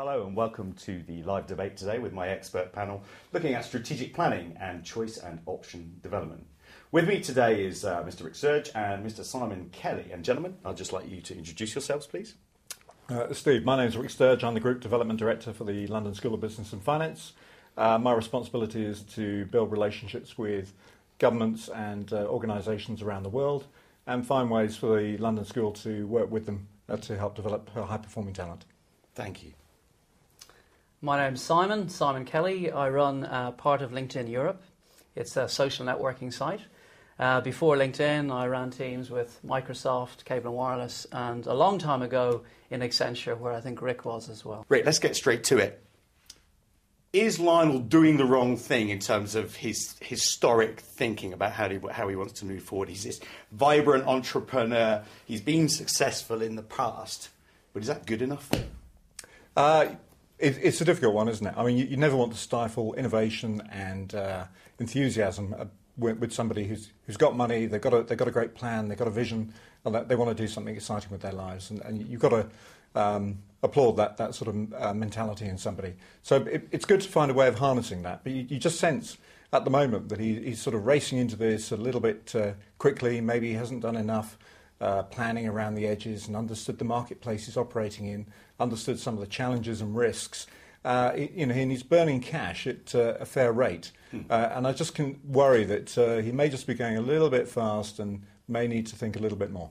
Hello and welcome to the live debate today with my expert panel looking at strategic planning and choice and option development. With me today is Mr. Rick Sturge and Mr. Simon Kelly. And gentlemen, I'd just like you to introduce yourselves, please. Steve, my name is Rick Sturge. I'm the Group Development Director for the London School of Business and Finance. My responsibility is to build relationships with governments and organisations around the world and find ways for the London School to work with them to help develop high-performing talent. Thank you. My name's Simon Kelly. I run part of LinkedIn Europe. It's a social networking site. Before LinkedIn, I ran teams with Microsoft, Cable and Wireless, and a long time ago in Accenture, where I think Rick was as well. Rick, let's get straight to it. Is Lionel doing the wrong thing in terms of his historic thinking about how he wants to move forward? He's this vibrant entrepreneur. He's been successful in the past, but is that good enough? It's a difficult one, isn't it? I mean, you never want to stifle innovation and enthusiasm with somebody who's got money. They've got a great plan. They've got a vision, and that they want to do something exciting with their lives. And you've got to applaud that sort of mentality in somebody. So it's good to find a way of harnessing that. But you just sense at the moment that he's sort of racing into this a little bit quickly. Maybe he hasn't done enough planning around the edges and understood the marketplace he's operating in, understood some of the challenges and risks. And he's burning cash at a fair rate. And I just can worry that he may just be going a little bit fast and may need to think a little bit more.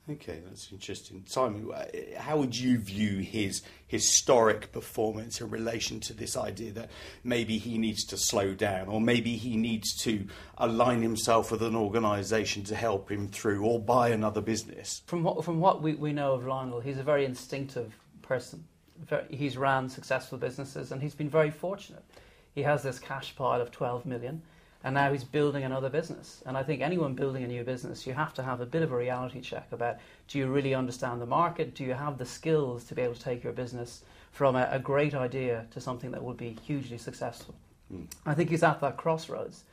Okay, that's interesting. Simon, how would you view his historic performance in relation to this idea that maybe he needs to slow down, or maybe he needs to align himself with an organisation to help him through, or buy another business? From what we know of Lionel, he's a very instinctive person. He's ran successful businesses and he's been very fortunate. He has this cash pile of 12 million. And now he's building another business. And I think anyone building a new business, you have to have a bit of a reality check about, do you really understand the market? Do you have the skills to be able to take your business from a great idea to something that will be hugely successful? I think he's at that crossroads.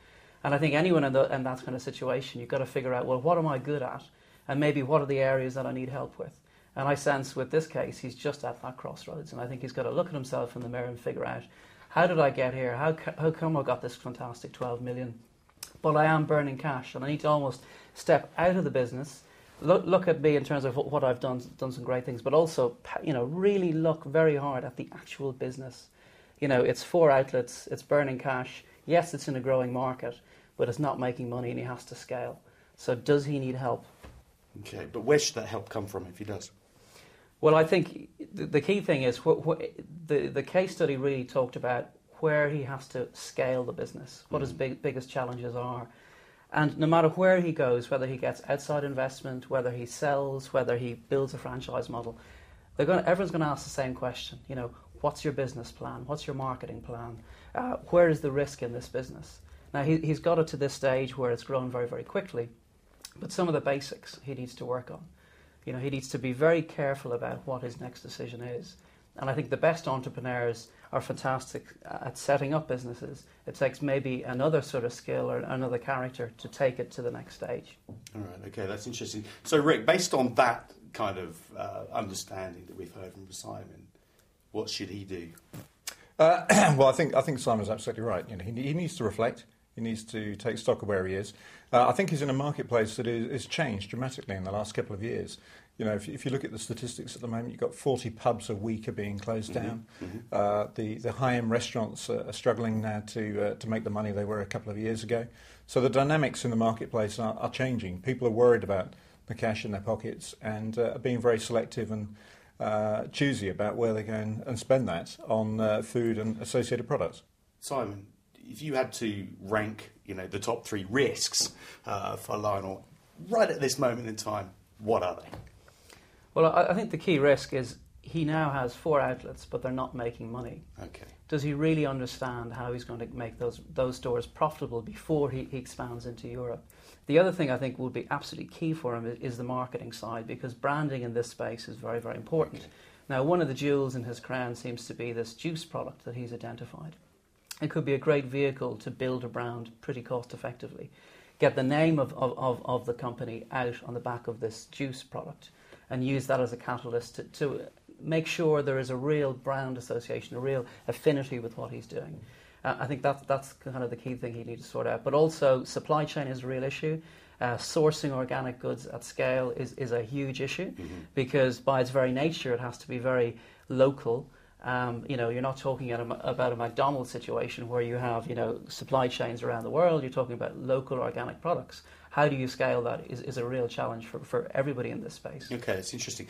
And I think anyone in that kind of situation, you've got to figure out, well, what am I good at? And maybe what are the areas that I need help with? And I sense with this case, he's just at that crossroads. And I think he's got to look at himself in the mirror and figure out, how did I get here? How come I got this fantastic 12 million? But I am burning cash, and I need to almost step out of the business, look at me in terms of what I've done some great things, but also, really look very hard at the actual business. It's 4 outlets, it's burning cash. Yes, it's in a growing market, but it's not making money, and he has to scale. So does he need help? Okay, but where should that help come from if he does? Well, I think the key thing is the case study really talked about where he has to scale the business, what his biggest challenges are. And no matter where he goes, whether he gets outside investment, whether he sells, whether he builds a franchise model, everyone's going to ask the same question. What's your business plan? What's your marketing plan? Where is the risk in this business? Now, he's got it to this stage where it's grown very, very quickly, but some of the basics he needs to work on. He needs to be very careful about what his next decision is. And I think the best entrepreneurs are fantastic at setting up businesses. It takes maybe another sort of skill or another character to take it to the next stage. All right, okay, that's interesting. So, Rick, based on that kind of understanding that we've heard from Simon, what should he do? Well, I think Simon's absolutely right. He needs to reflect. He needs to take stock of where he is. I think he's in a marketplace that is changed dramatically in the last couple of years. If you look at the statistics at the moment, you've got 40 pubs a week are being closed down. The high-end restaurants are struggling now to make the money they were a couple of years ago. So the dynamics in the marketplace are changing. People are worried about the cash in their pockets and are being very selective and choosy about where they go and spend that on food and associated products. Simon, if you had to rank, the top 3 risks for Lionel right at this moment in time, what are they? Well, I think the key risk is he now has 4 outlets, but they're not making money. Okay. Does he really understand how he's going to make those stores profitable before he expands into Europe? The other thing I think will be absolutely key for him is the marketing side, because branding in this space is very, very important. Okay. Now, one of the jewels in his crown seems to be this juice product that he's identified. It could be a great vehicle to build a brand pretty cost effectively. Get the name of the company out on the back of this juice product and use that as a catalyst to make sure there is a real brand association, a real affinity with what he's doing. I think that's kind of the key thing he needs to sort out. But also, supply chain is a real issue. Sourcing organic goods at scale is a huge issue, because by its very nature it has to be very local. You're not talking about a McDonald's situation where you have supply chains around the world. You're talking about local organic products. How do you scale that is a real challenge for everybody in this space. Okay, that's interesting.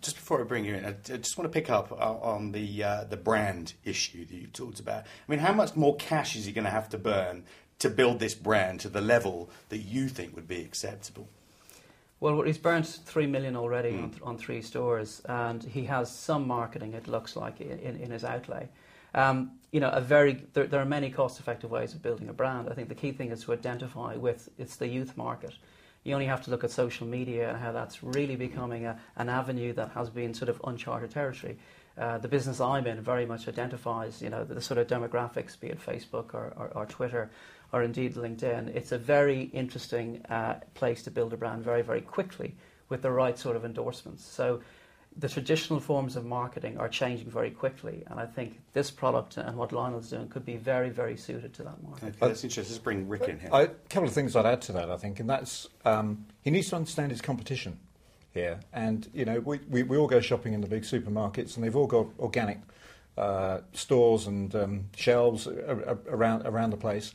Just before I bring you in, I just want to pick up on the brand issue that you talked about. I mean, how much more cash is he going to have to burn to build this brand to the level that you think would be acceptable? Well, he's burnt 3 million already on 3 stores, and he has some marketing, it looks like, in his outlay. There are many cost-effective ways of building a brand. I think the key thing is to identify it's the youth market. You only have to look at social media and how that's really becoming an avenue that has been sort of uncharted territory. The business I'm in very much identifies, the sort of demographics, be it Facebook or Twitter, or indeed LinkedIn. It's a very interesting place to build a brand very, very quickly with the right sort of endorsements. So the traditional forms of marketing are changing very quickly, and I think this product and what Lionel's doing could be very, very suited to that market. Okay, that's interesting. Let's bring Rick in here. A couple of things I'd add to that, I think, and that's he needs to understand his competition here. And, we all go shopping in the big supermarkets, and they've all got organic stores and shelves around the place.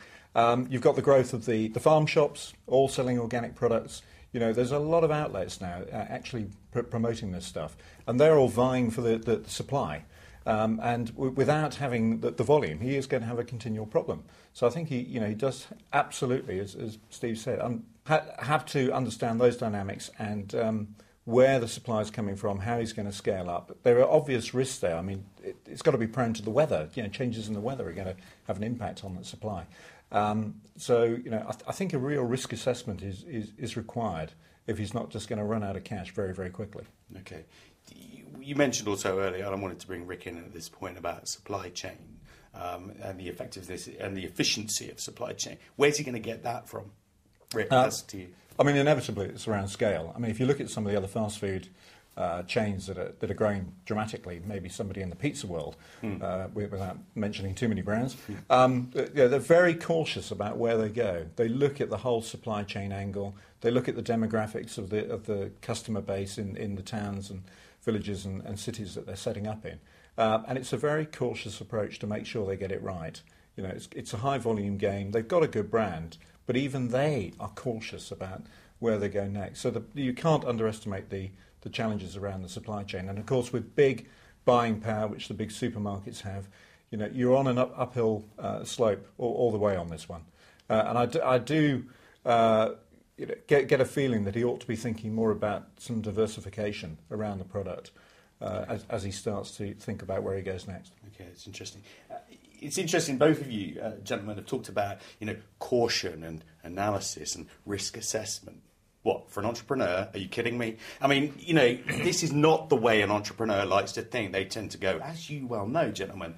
You've got the growth of the farm shops, all selling organic products. There's a lot of outlets now actually promoting this stuff, and they're all vying for the supply. And without having the volume, he is going to have a continual problem. So I think he does absolutely, as Steve said, have to understand those dynamics and where the supply is coming from, how he's going to scale up. There are obvious risks there. I mean, it's got to be prone to the weather. Changes in the weather are going to have an impact on the supply. I think a real risk assessment is required if he's not just going to run out of cash very, very quickly. Okay. You mentioned also earlier, and I wanted to bring Rick in at this point, about supply chain and the effectiveness and the efficiency of supply chain. Where's he going to get that from? Rick, that's to you. I mean, inevitably, it's around scale. I mean, if you look at some of the other fast food chains that are growing dramatically, maybe somebody in the pizza world, without mentioning too many brands, they're very cautious about where they go. They look at the whole supply chain angle. They look at the demographics of the customer base in the towns and villages and cities that they're setting up in. And it's a very cautious approach to make sure they get it right. It's a high volume game. They've got a good brand, but even they are cautious about where they go next. So you can't underestimate the challenges around the supply chain. And of course, with big buying power, which the big supermarkets have, you're on an uphill slope all the way on this one. And I do get a feeling that he ought to be thinking more about some diversification around the product as he starts to think about where he goes next. Okay, it's interesting. It's interesting, both of you gentlemen have talked about, caution and analysis and risk assessment. What, for an entrepreneur? Are you kidding me? I mean, this is not the way an entrepreneur likes to think. They tend to go, as you well know, gentlemen,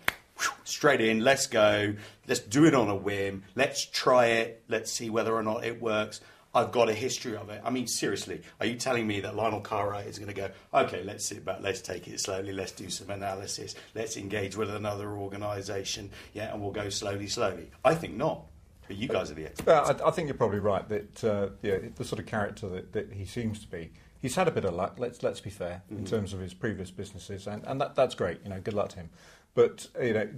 straight in, let's go, let's do it on a whim, let's try it, let's see whether or not it works. I've got a history of it. I mean, seriously, are you telling me that Lionel Cartwright is going to go, okay, let's sit back, let's take it slowly, let's do some analysis, let's engage with another organisation, and we'll go slowly. I think not. But you guys are the experts. I think you're probably right that the sort of character that he seems to be. He's had a bit of luck. Let's be fair in terms of his previous businesses, and that's great. Good luck to him. But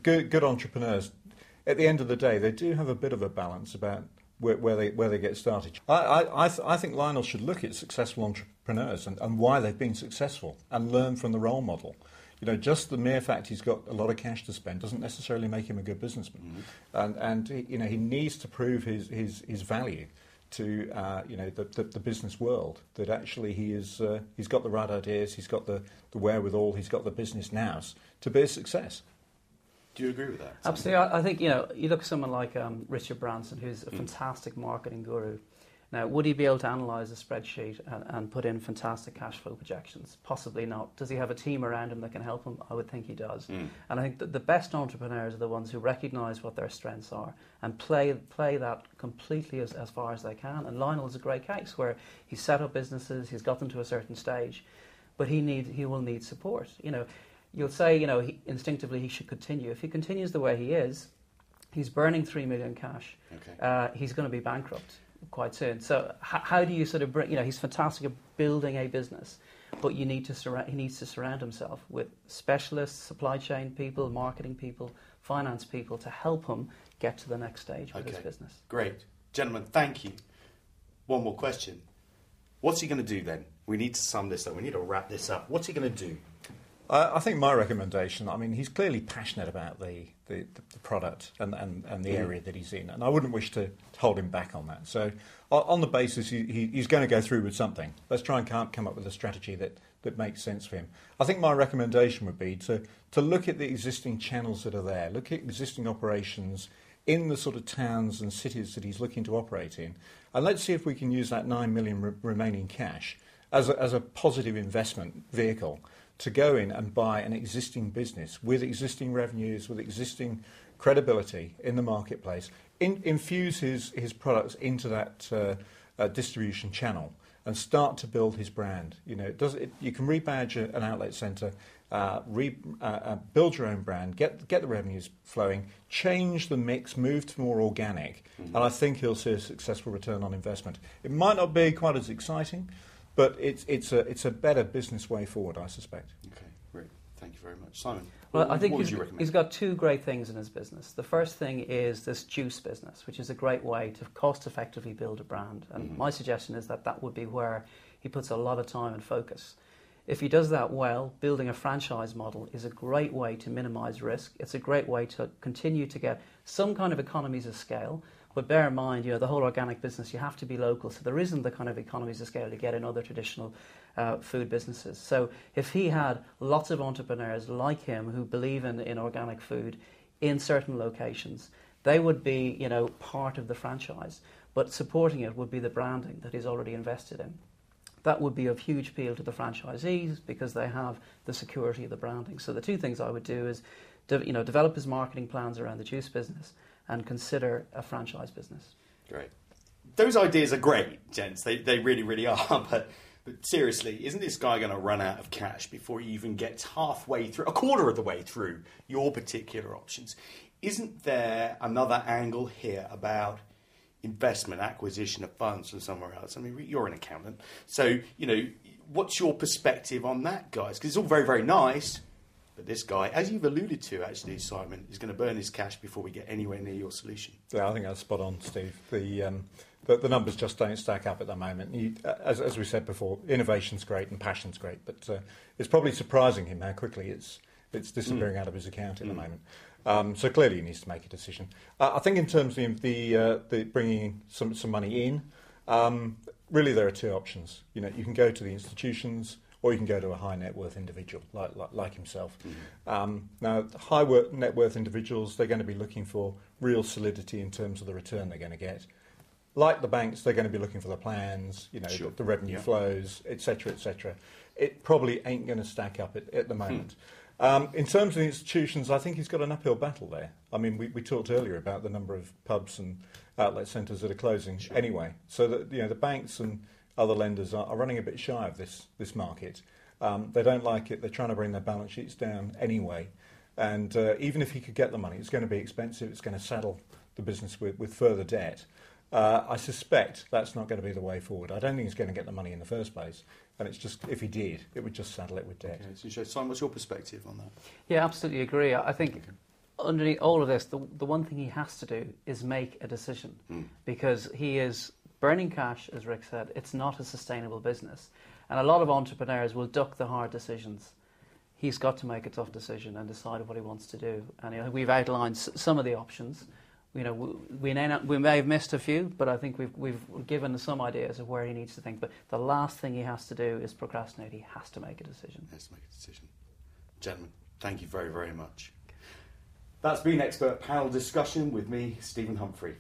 good entrepreneurs, at the end of the day, they do have a bit of a balance about where they get started. I think Lionel should look at successful entrepreneurs and why they've been successful and learn from the role model. Just the mere fact he's got a lot of cash to spend doesn't necessarily make him a good businessman. And he needs to prove his value to the business world, that actually he's got the right ideas, he's got the wherewithal, he's got the business nous to be a success. Do you agree with that? Absolutely. I think, you look at someone like Richard Branson, who's a fantastic marketing guru. Now, would he be able to analyse a spreadsheet and put in fantastic cash flow projections? Possibly not. Does he have a team around him that can help him? I would think he does. And I think that the best entrepreneurs are the ones who recognise what their strengths are and play that completely as far as they can. And Lionel is a great case where he's set up businesses, he's got them to a certain stage. but he will need support. You'll say, instinctively he should continue. If he continues the way he is, he's burning 3 million cash. Okay. He's going to be bankrupt quite soon. So how do you sort of bring? He's fantastic at building a business, but he needs to surround himself with specialists, supply chain people, marketing people, finance people to help him get to the next stage with his business. Great. Gentlemen, thank you. One more question. What's he going to do then? We need to sum this up. We need to wrap this up. What's he going to do? I think my recommendation, he's clearly passionate about the product and the area that he's in, and I wouldn't wish to hold him back on that. So on the basis he's going to go through with something, let's try and come up with a strategy that makes sense for him. I think my recommendation would be to look at the existing channels that are there, look at existing operations in the sort of towns and cities that he's looking to operate in, and let's see if we can use that 9 million remaining cash as a positive investment vehicle to go in and buy an existing business with existing revenues, with existing credibility in the marketplace, infuse his products into that distribution channel and start to build his brand. You can rebadge an outlet centre, build your own brand, get the revenues flowing, change the mix, move to more organic, and I think he'll see a successful return on investment. It might not be quite as exciting, but it's a better business way forward, I suspect. Okay, great. Thank you very much. Simon, well, I think what would you recommend? He's got two great things in his business. The first thing is this juice business, which is a great way to cost-effectively build a brand. And my suggestion is that would be where he puts a lot of time and focus. If he does that well, building a franchise model is a great way to minimise risk. It's a great way to continue to get some kind of economies of scale. But bear in mind, the whole organic business, you have to be local. So there isn't the kind of economies of scale you get in other traditional food businesses. So if he had lots of entrepreneurs like him who believe in organic food in certain locations, they would be, part of the franchise. But supporting it would be the branding that he's already invested in. That would be of huge appeal to the franchisees because they have the security of the branding. So the two things I would do is, develop his marketing plans around the juice business and consider a franchise business. Great. Those ideas are great, gents. They really, really are. But seriously, isn't this guy going to run out of cash before he even gets halfway through, a quarter of the way through your particular options? Isn't there another angle here about investment, acquisition of funds from somewhere else? I mean, you're an accountant. So, what's your perspective on that, guys? Because it's all very, very nice. But this guy, as you've alluded to, actually, Simon, is going to burn his cash before we get anywhere near your solution. Yeah, I think that's spot on, Steve. The numbers just don't stack up at the moment. As we said before, innovation's great and passion's great, but it's probably surprising him how quickly it's disappearing out of his account at the moment. So clearly he needs to make a decision. I think in terms of the bringing some money in, really there are two options. You can go to the institutions, or you can go to a high net worth individual like himself. Now, high net worth individuals, they're going to be looking for real solidity in terms of the return they're going to get. Like the banks, they're going to be looking for the plans, Sure. the revenue flows, etc., etc. It probably ain't going to stack up at the moment. In terms of the institutions, I think he's got an uphill battle there. I mean, we talked earlier about the number of pubs and outlet centres that are closing anyway. So that the banks and other lenders are running a bit shy of this market. They don't like it. They're trying to bring their balance sheets down anyway. And even if he could get the money, it's going to be expensive. It's going to saddle the business with further debt. I suspect that's not going to be the way forward. I don't think he's going to get the money in the first place. And it's just, if he did, it would just saddle it with debt. Okay, so Simon, what's your perspective on that? Yeah, absolutely agree. I think underneath all of this, the one thing he has to do is make a decision because he is burning cash, as Rick said. It's not a sustainable business. And a lot of entrepreneurs will duck the hard decisions. He's got to make a tough decision and decide what he wants to do. And we've outlined some of the options. We may have missed a few, but I think we've given some ideas of where he needs to think. But the last thing he has to do is procrastinate. He has to make a decision. He has to make a decision. Gentlemen, thank you very, very much. That's been Expert Panel Discussion with me, Stephen Humphrey.